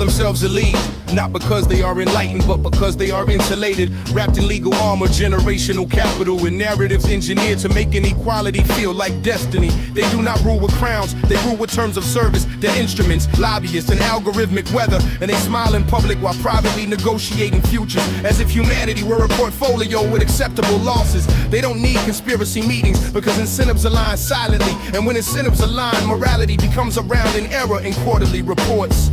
themselves elite, not because they are enlightened, but because they are insulated, wrapped in legal armor, generational capital, and narratives engineered to make inequality feel like destiny. They do not rule with crowns, they rule with terms of service. Their instruments, lobbyists, and algorithmic weather, and they smile in public while privately negotiating futures, as if humanity were a portfolio with acceptable losses. They don't need conspiracy meetings because incentives align silently, and when incentives align, morality becomes a round in error in quarterly reports.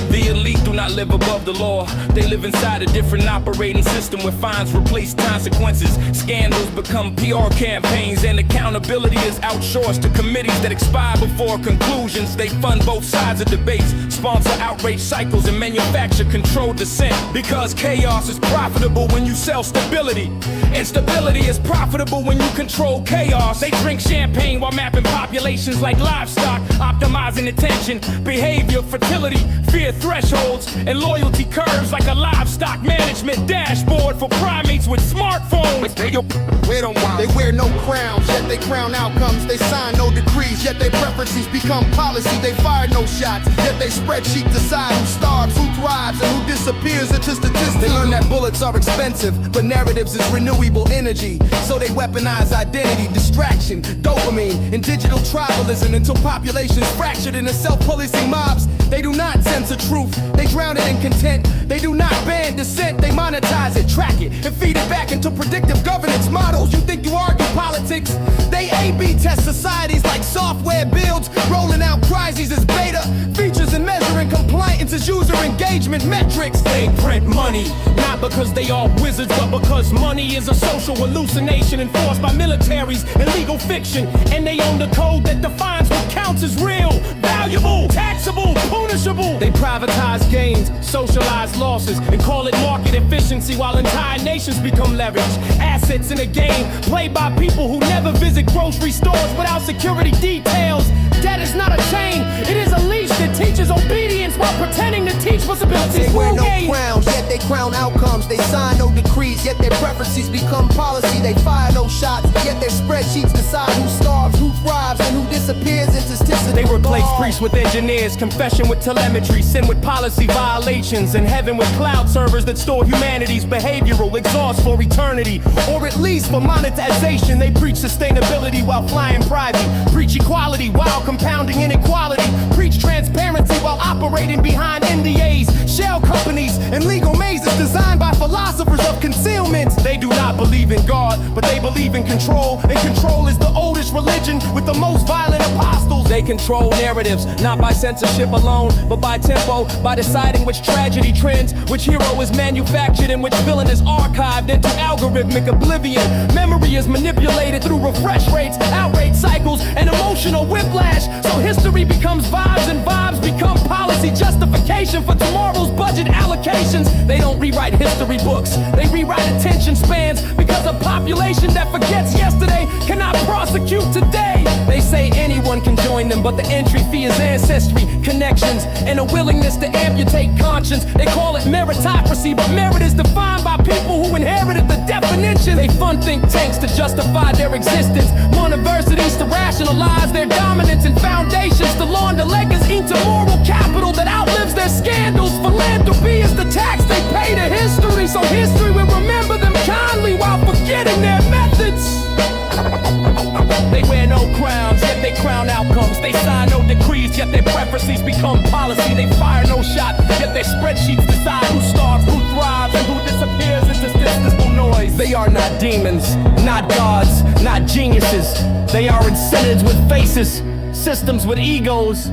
The elite do not live above the law. They live inside a different operating system where fines replace consequences. Scandals become PR campaigns, and accountability is outsourced to committees that expire before conclusions. They fund both sides of debates, sponsor outrage cycles, and manufacture controlled dissent. Because chaos is profitable when you sell stability, and stability is profitable when you control chaos. They drink champagne while mapping populations like livestock, optimizing attention, behavior, fertility, fear thresholds, and loyalty curves like a livestock management dashboard for primates with smartphones. They wear no crowns, yet they crown outcomes. They sign no decrees, yet their preferences become policy. They fire no shots, yet they spreadsheet decide who starves, who thrives, and who disappears into statistics. They learn that bullets are expensive, but narratives is renewable energy. So they weaponize identity, distraction, dopamine, and digital tribalism until populations fractured into self-policing mobs. They do not censor truth, they drown it in content. They do not ban dissent, they monetize it, track it, and feed it back into predictive governance models. You think you argue politics? They A/B test societies like software builds, rolling out crises as beta features and measuring compliance as user engagement metrics. They print money, not because they are wizards, but because money is a social hallucination enforced by militaries and legal fiction. And they own the code that defines what counts as real, valuable, taxable, punishable. They privatize gains, socialize losses, and call it market efficiency while entire nations become leveraged. Assets in a game played by people who never visit grocery stores without security details. Debt is not a chain, it is a leash that teaches obedience while pretending to teach possibilities. They wear no crowns, yet they crown outcomes. They sign no decrees, yet their preferences become policy. They fire no shots, yet their spreadsheets decide who starves, who thrives, and who disappears into statistics. They replace priests with engineers, confession with telemetry, sin with policy violations, and heaven with cloud servers that store humanity's behavioral exhaust for eternity, or at least for monetization. They preach sustainability while flying private, preach equality while compounding inequality, preach transparency while operating behind NDAs, shell companies, and legal mazes designed by philosophers of concealment. They do not believe in God, but they believe in control, and control is the oldest religion with the most violent apostles. They control narratives, not by censorship alone, but by tempo, by deciding which tragedy trends, which hero is manufactured, and which villain is archived into algorithmic oblivion. Memory is manipulated through refresh rates, outrage cycles, and emotional whiplash. So history becomes vibes, and vibes become policy justification for tomorrow's budget allocations. They don't rewrite history books, they rewrite attention spans, because a population that forgets yesterday cannot prosecute today. They say anyone can join them, but the entry fee is ancestry, connections, and a willingness to amputate conscience. They call it meritocracy, but merit is defined by people who inherited the definition. They fund think tanks to justify their existence, universities to rationalize their dominance, and foundations to launder legacy into moral capital that outlives their scandals. Philanthropy is the tax they pay to history, so history will remember them kindly while forgetting their methods. They wear no crowns, yet they crown outcomes. They sign no decrees, yet their preferences become policy. They fire no shot, yet their spreadsheets decide who starves, who thrives, and who disappears into statistical noise. They are not demons, not gods, not geniuses. They are incentives with faces, systems with egos.